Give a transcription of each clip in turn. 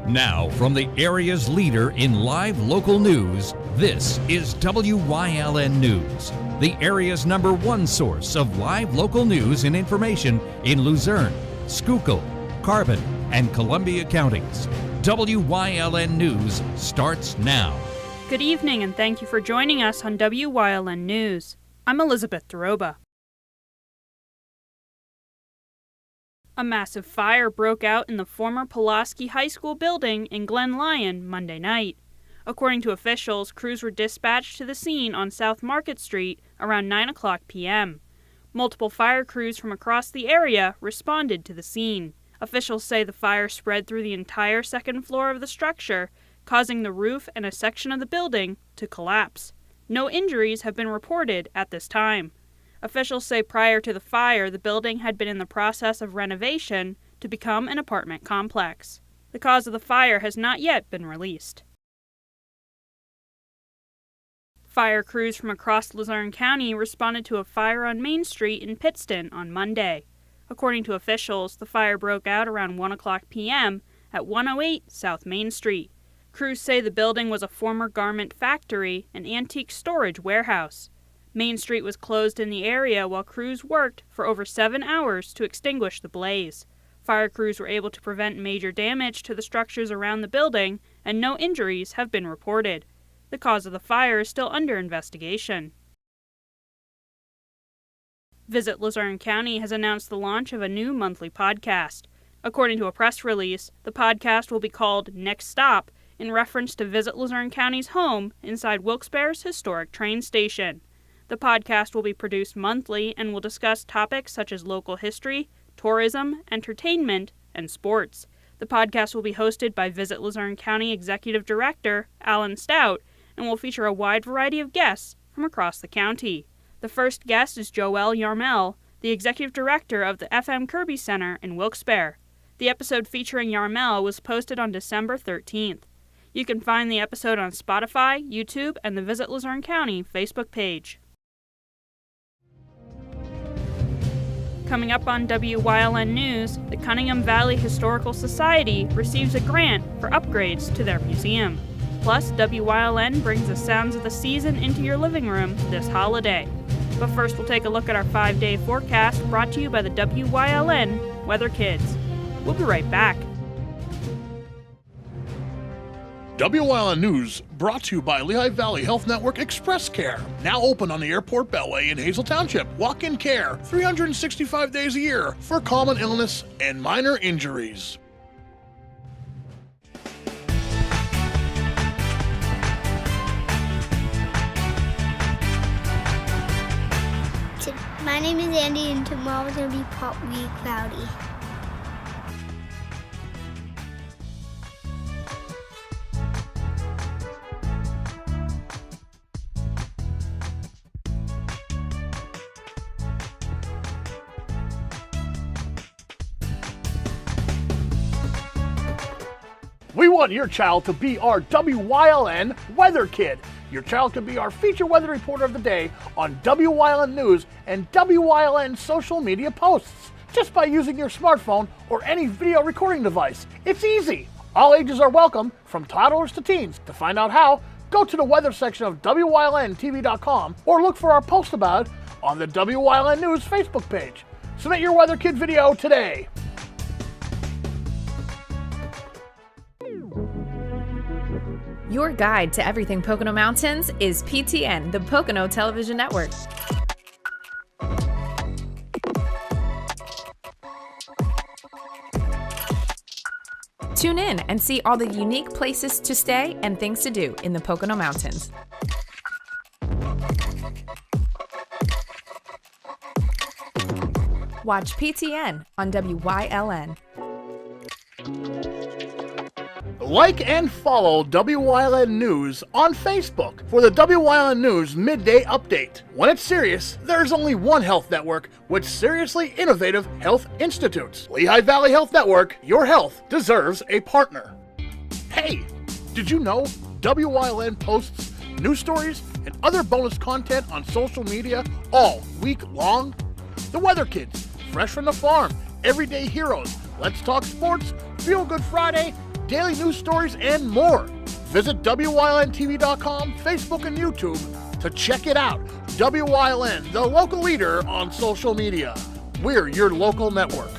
Now, from the area's leader in live local news, this is WYLN News, the area's #1 source of live local news and information in Luzerne, Schuylkill, Carbon, and Columbia counties. WYLN News starts now. Good evening, and thank you for joining us on WYLN News. I'm Elizabeth Doroba. A massive fire broke out in the former Pulaski High School building in Glen Lyon Monday night. According to officials, crews were dispatched to the scene on South Market Street around 9 o'clock p.m. Multiple fire crews from across the area responded to the scene. Officials say the fire spread through the entire second floor of the structure, causing the roof and a section of the building to collapse. No injuries have been reported at this time. Officials say prior to the fire, the building had been in the process of renovation to become an apartment complex. The cause of the fire has not yet been released. Fire crews from across Luzerne County responded to a fire on Main Street in Pittston on Monday. According to officials, the fire broke out around 1 o'clock p.m. at 108 South Main Street. Crews say the building was a former garment factory and antique storage warehouse. Main Street was closed in the area while crews worked for over 7 hours to extinguish the blaze. Fire crews were able to prevent major damage to the structures around the building, and no injuries have been reported. The cause of the fire is still under investigation. Visit Luzerne County has announced the launch of a new monthly podcast. According to a press release, the podcast will be called Next Stop, in reference to Visit Luzerne County's home inside Wilkes-Barre's historic train station. The podcast will be produced monthly and will discuss topics such as local history, tourism, entertainment, and sports. The podcast will be hosted by Visit Luzerne County Executive Director Alan Stout and will feature a wide variety of guests from across the county. The first guest is Joelle Yarmel, the Executive Director of the FM Kirby Center in Wilkes-Barre. The episode featuring Yarmel was posted on December 13th. You can find the episode on Spotify, YouTube, and the Visit Luzerne County Facebook page. Coming up on WYLN News, the Cunningham Valley Historical Society receives a grant for upgrades to their museum. Plus, WYLN brings the sounds of the season into your living room this holiday. But first, we'll take a look at our 5-day forecast brought to you by the WYLN Weather Kids. We'll be right back. WYLN News brought to you by Lehigh Valley Health Network Express Care. Now open on the Airport Beltway in Hazel Township. Walk-in care 365 days a year for common illness and minor injuries. My name is Andy, and tomorrow's going to be partly cloudy. We want your child to be our WYLN Weather Kid. Your child can be our feature weather reporter of the day on WYLN News and WYLN social media posts just by using your smartphone or any video recording device. It's easy. All ages are welcome, from toddlers to teens. To find out how, go to the weather section of WYLNTV.com or look for our post about it on the WYLN News Facebook page. Submit your Weather Kid video today. Your guide to everything Pocono Mountains is PTN, the Pocono Television Network. Tune in and see all the unique places to stay and things to do in the Pocono Mountains. Watch PTN on WYLN. Like and follow WYLN News on Facebook for the WYLN News Midday Update. When it's serious, there's only one health network with seriously innovative health institutes. Lehigh Valley Health Network, your health deserves a partner. Hey, did you know WYLN posts news stories and other bonus content on social media all week long? The Weather Kids, Fresh from the Farm, Everyday Heroes, Let's Talk Sports, Feel Good Friday, daily news stories, and more. Visit WYLNTV.com, Facebook, and YouTube to check it out. WYLN, the local leader on social media. We're your local network.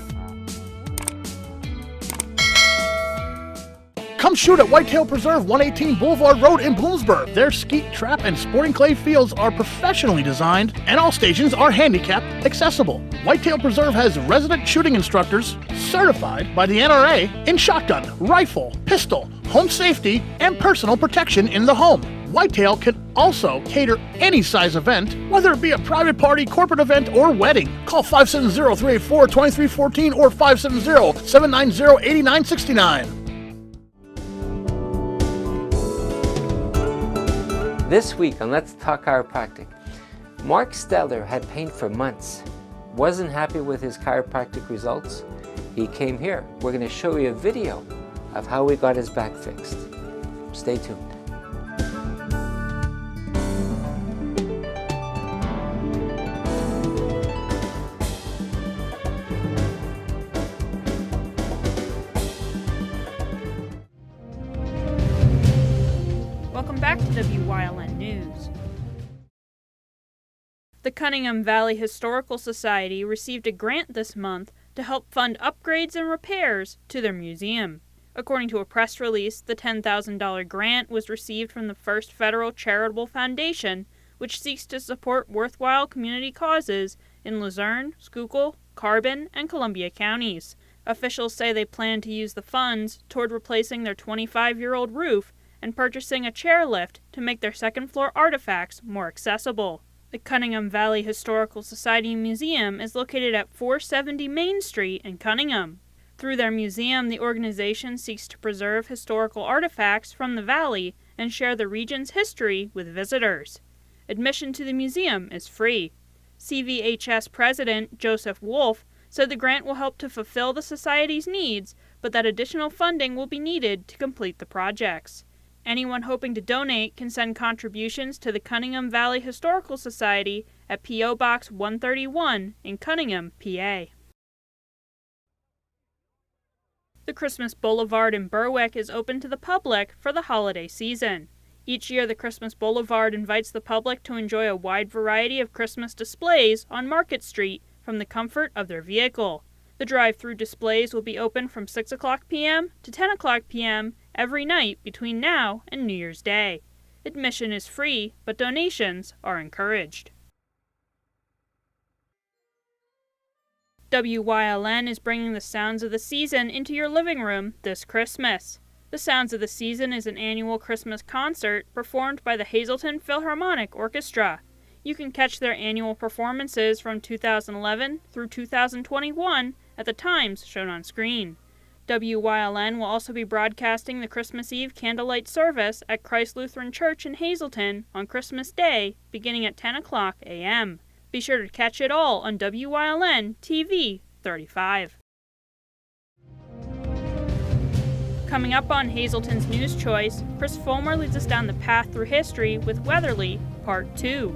Come shoot at Whitetail Preserve, 118 Boulevard Road in Bloomsburg. Their skeet, trap, and sporting clay fields are professionally designed, and all stations are handicap accessible. Whitetail Preserve has resident shooting instructors certified by the NRA in shotgun, rifle, pistol, home safety, and personal protection in the home. Whitetail can also cater any size event, whether it be a private party, corporate event, or wedding. Call 570-384-2314 or 570-790-8969. This week on Let's Talk Chiropractic, Mark Steller had pain for months, wasn't happy with his chiropractic results. He came here. We're going to show you a video of how we got his back fixed. Stay tuned. Welcome back to WYLN News. The Cunningham Valley Historical Society received a grant this month to help fund upgrades and repairs to their museum. According to a press release, the $10,000 grant was received from the First Federal Charitable Foundation, which seeks to support worthwhile community causes in Luzerne, Schuylkill, Carbon, and Columbia counties. Officials say they plan to use the funds toward replacing their 25-year-old roof and purchasing a chairlift to make their second-floor artifacts more accessible. The Cunningham Valley Historical Society Museum is located at 470 Main Street in Cunningham. Through their museum, the organization seeks to preserve historical artifacts from the valley and share the region's history with visitors. Admission to the museum is free. CVHS President Joseph Wolf said the grant will help to fulfill the Society's needs, but that additional funding will be needed to complete the projects. Anyone hoping to donate can send contributions to the Cunningham Valley Historical Society at P.O. Box 131 in Cunningham, PA. The Christmas Boulevard in Berwick is open to the public for the holiday season. Each year, the Christmas Boulevard invites the public to enjoy a wide variety of Christmas displays on Market Street from the comfort of their vehicle. The drive-through displays will be open from 6 o'clock p.m. to 10 o'clock p.m. every night between now and New Year's Day. Admission is free, but donations are encouraged. WYLN is bringing the Sounds of the Season into your living room this Christmas. The Sounds of the Season is an annual Christmas concert performed by the Hazleton Philharmonic Orchestra. You can catch their annual performances from 2011 through 2021 at the times shown on screen. WYLN will also be broadcasting the Christmas Eve candlelight service at Christ Lutheran Church in Hazleton on Christmas Day, beginning at 10 o'clock a.m. Be sure to catch it all on WYLN TV 35. Coming up on Hazleton's News Choice, Chris Fulmer leads us down the path through history with Weatherly, Part 2.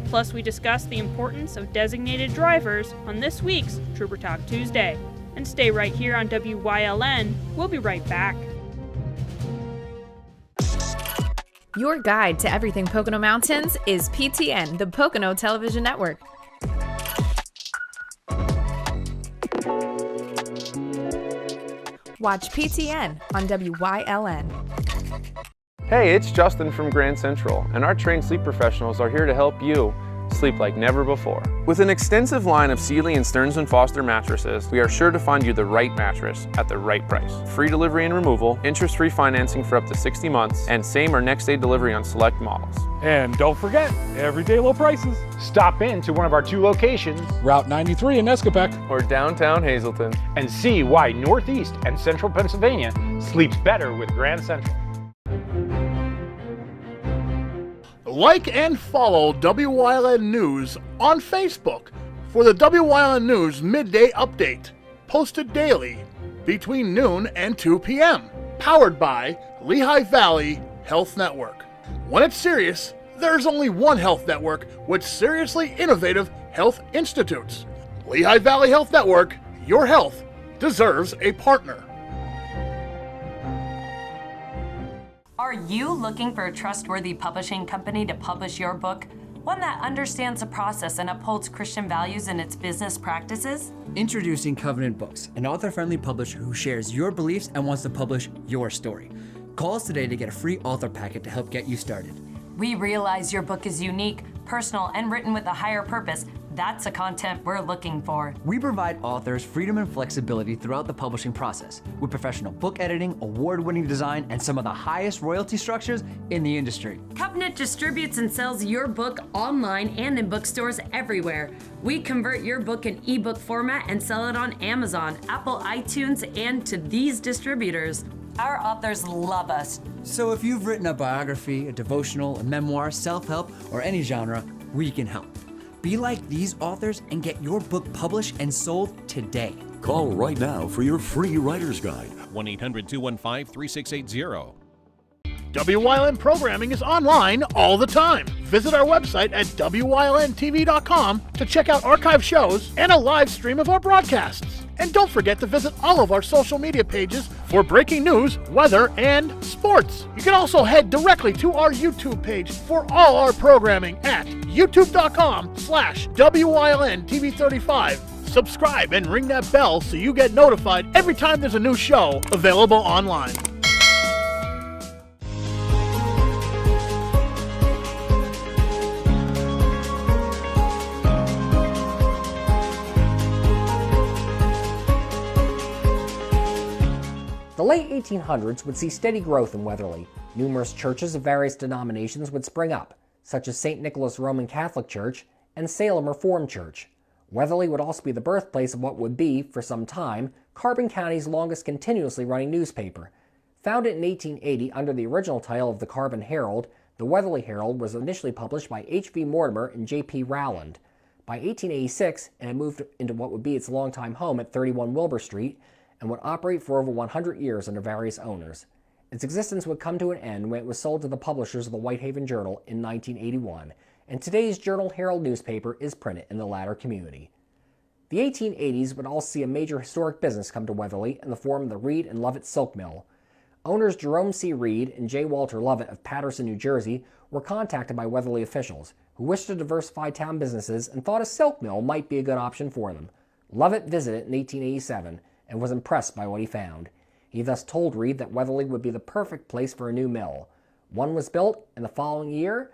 Plus, we discuss the importance of designated drivers on this week's Trooper Talk Tuesday. And stay right here on WYLN. We'll be right back. Your guide to everything Pocono Mountains is PTN, the Pocono Television Network. Watch PTN on WYLN. Hey, it's Justin from Grand Central, and our trained sleep professionals are here to help you sleep like never before. With an extensive line of Sealy and Stearns & Foster mattresses, we are sure to find you the right mattress at the right price. Free delivery and removal, interest-free financing for up to 60 months, and same or next day delivery on select models. And don't forget, everyday low prices. Stop in to one of our 2 locations, Route 93 in Nescopec, or downtown Hazleton, and see why Northeast and Central Pennsylvania sleeps better with Grand Central. Like and follow WYLN News on Facebook for the WYLN News Midday Update, posted daily between noon and 2 p.m., powered by Lehigh Valley Health Network. When it's serious, there's only one health network with seriously innovative health institutes. Lehigh Valley Health Network, your health deserves a partner. Are you looking for a trustworthy publishing company to publish your book? One that understands the process and upholds Christian values in its business practices? Introducing Covenant Books, an author-friendly publisher who shares your beliefs and wants to publish your story. Call us today to get a free author packet to help get you started. We realize your book is unique, personal, and written with a higher purpose. That's the content we're looking for. We provide authors freedom and flexibility throughout the publishing process with professional book editing, award-winning design, and some of the highest royalty structures in the industry. Covenant distributes and sells your book online and in bookstores everywhere. We convert your book in ebook format and sell it on Amazon, Apple iTunes, and to these distributors. Our authors love us. So if you've written a biography, a devotional, a memoir, self-help, or any genre, we can help. Be like these authors and get your book published and sold today. Call right now for your free writer's guide. 1-800-215-3680. WYLN programming is online all the time. Visit our website at WYLNTV.com to check out archive shows and a live stream of our broadcasts. And don't forget to visit all of our social media pages for breaking news, weather, and sports. You can also head directly to our YouTube page for all our programming at youtube.com/WYLNTV35. Subscribe and ring that bell so you get notified every time there's a new show available online. The late 1800s would see steady growth in Weatherly. Numerous churches of various denominations would spring up, such as St. Nicholas Roman Catholic Church and Salem Reformed Church. Weatherly would also be the birthplace of what would be, for some time, Carbon County's longest continuously running newspaper. Founded in 1880 under the original title of the Carbon Herald, the Weatherly Herald was initially published by H.V. Mortimer and J.P. Rowland. By 1886, it had moved into what would be its longtime home at 31 Wilbur Street, and would operate for over 100 years under various owners. Its existence would come to an end when it was sold to the publishers of the Whitehaven Journal in 1981, and today's Journal-Herald newspaper is printed in the latter community. The 1880s would also see a major historic business come to Weatherly in the form of the Reed and Lovett Silk Mill. Owners Jerome C. Reed and J. Walter Lovett of Paterson, New Jersey, were contacted by Weatherly officials who wished to diversify town businesses and thought a silk mill might be a good option for them. Lovett visited in 1887 and was impressed by what he found. He thus told Reed that Weatherly would be the perfect place for a new mill. One was built, and the following year,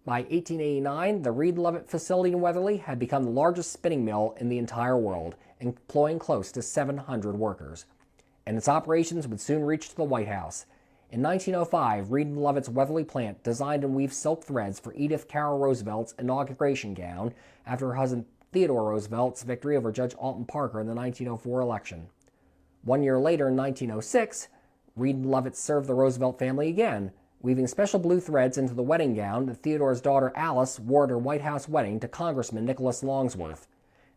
by 1889, the Reed-Lovett facility in Weatherly had become the largest spinning mill in the entire world, employing close to 700 workers. And its operations would soon reach to the White House. In 1905, Reed and Lovett's Weatherly plant designed and weaved silk threads for Edith Carroll Roosevelt's inauguration gown after her husband Theodore Roosevelt's victory over Judge Alton Parker in the 1904 election. 1 year later, in 1906, Reed and Lovett served the Roosevelt family again, weaving special blue threads into the wedding gown that Theodore's daughter Alice wore at her White House wedding to Congressman Nicholas Longsworth.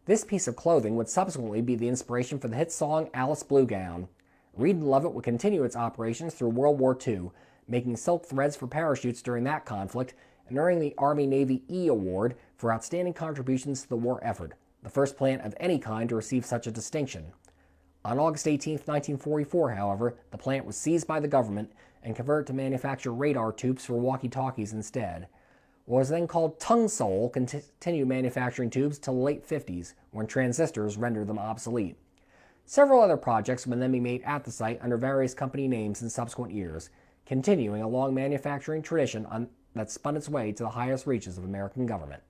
This piece of clothing would subsequently be the inspiration for the hit song Alice Blue Gown. Reed and Lovett would continue its operations through World War II, making silk threads for parachutes during that conflict and earning the Army-Navy E Award for outstanding contributions to the war effort, the first plant of any kind to receive such a distinction. On August 18, 1944, however, the plant was seized by the government and converted to manufacture radar tubes for walkie-talkies instead. What was then called Tungsol continued manufacturing tubes till the late 50s, when transistors rendered them obsolete. Several other projects would then be made at the site under various company names in subsequent years, continuing a long manufacturing tradition that spun its way to the highest reaches of American government.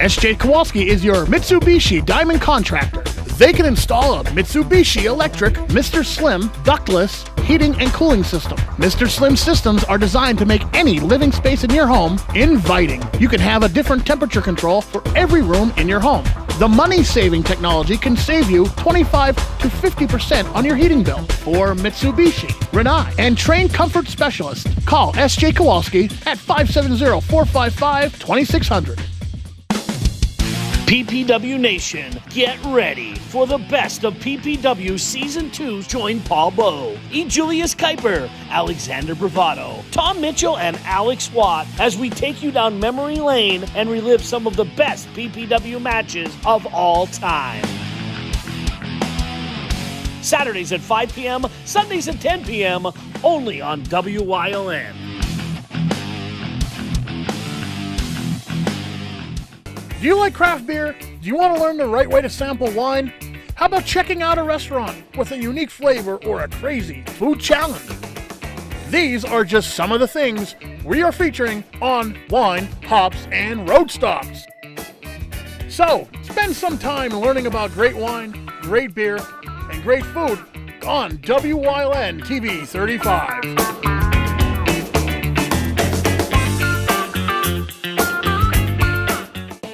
S.J. Kowalski is your Mitsubishi Diamond Contractor. They can install a Mitsubishi electric Mr. Slim ductless heating and cooling system. Mr. Slim systems are designed to make any living space in your home inviting. You can have a different temperature control for every room in your home. The money-saving technology can save you 25 to 50% on your heating bill. For Mitsubishi, Rinnai, and trained comfort specialists, call S.J. Kowalski at 570-455-2600. PPW Nation, get ready for the best of PPW Season 2. Join Paul Bowe, E. Julius Kuiper, Alexander Bravado, Tom Mitchell, and Alex Watt as we take you down memory lane and relive some of the best PPW matches of all time. Saturdays at 5 p.m., Sundays at 10 p.m., only on WYLN. Do you like craft beer? Do you want to learn the right way to sample wine? How about checking out a restaurant with a unique flavor or a crazy food challenge? These are just some of the things we are featuring on Wine, Hops, and Road Stops. So, spend some time learning about great wine, great beer, and great food on WYLN TV 35.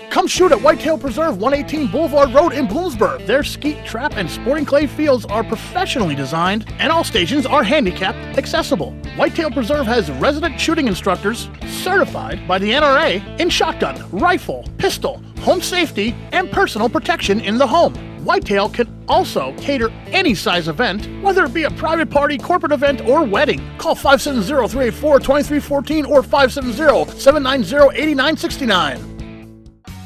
Come shoot at Whitetail Preserve, 118 Boulevard Road in Bloomsburg. Their skeet, trap, and sporting clay fields are professionally designed, and all stations are handicap accessible. Whitetail Preserve has resident shooting instructors certified by the NRA in shotgun, rifle, pistol, home safety, and personal protection in the home. Whitetail can also cater any size event, whether it be a private party, corporate event, or wedding. Call 570-384-2314 or 570-790-8969.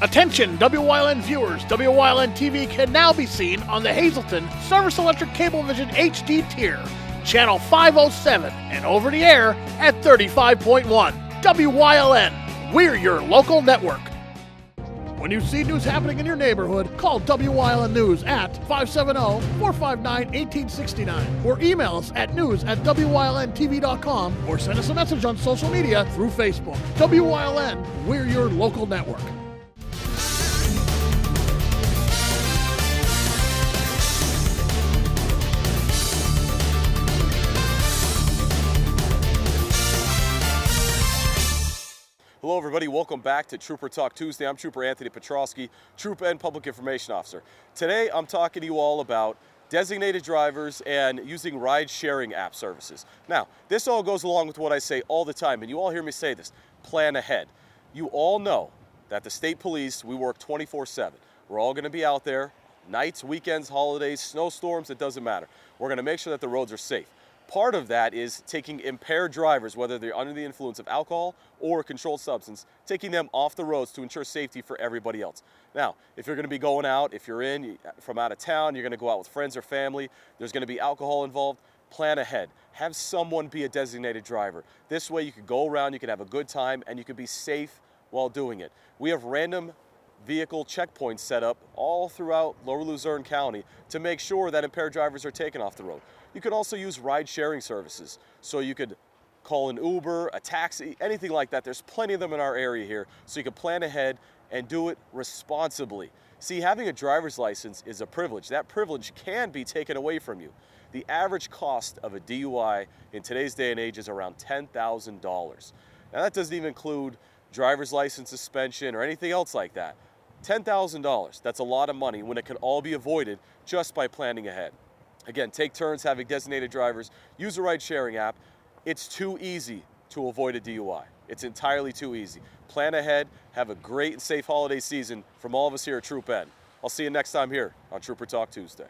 Attention, WYLN viewers, WYLN TV can now be seen on the Hazelton Service Electric Cablevision HD tier, channel 507, and over the air at 35.1. WYLN, we're your local network. When you see news happening in your neighborhood, call WYLN News at 570-459-1869 or email us at news@WYLNTV.com or send us a message on social media through Facebook. WYLN, we're your local network. Hello everybody, welcome back to Trooper Talk Tuesday. I'm Trooper Anthony Petrosky, Troop and Public Information Officer. Today I'm talking to you all about designated drivers and using ride-sharing app services. Now, this all goes along with what I say all the time, and you all hear me say this: plan ahead. You all know that the state police, we work 24/7. We're all gonna be out there, nights, weekends, holidays, snowstorms, it doesn't matter. We're gonna make sure that the roads are safe. Part of that is taking impaired drivers, whether they're under the influence of alcohol or a controlled substance, taking them off the roads to ensure safety for everybody else. Now, if you're going to be going out, if you're from out of town, you're going to go out with friends or family, there's going to be alcohol involved, plan ahead. Have someone be a designated driver. This way you can go around, you can have a good time, and you can be safe while doing it. We have random vehicle checkpoints set up all throughout Lower Luzerne County to make sure that impaired drivers are taken off the road. You could also use ride-sharing services. So you could call an Uber, a taxi, anything like that. There's plenty of them in our area here. So you can plan ahead and do it responsibly. See, having a driver's license is a privilege. That privilege can be taken away from you. The average cost of a DUI in today's day and age is around $10,000. Now that doesn't even include driver's license suspension or anything else like that. $10,000, that's a lot of money when it could all be avoided just by planning ahead. Again, take turns having designated drivers, use a ride-sharing app. It's too easy to avoid a DUI. It's entirely too easy. Plan ahead, have a great and safe holiday season from all of us here at Troop N. I'll see you next time here on Trooper Talk Tuesday.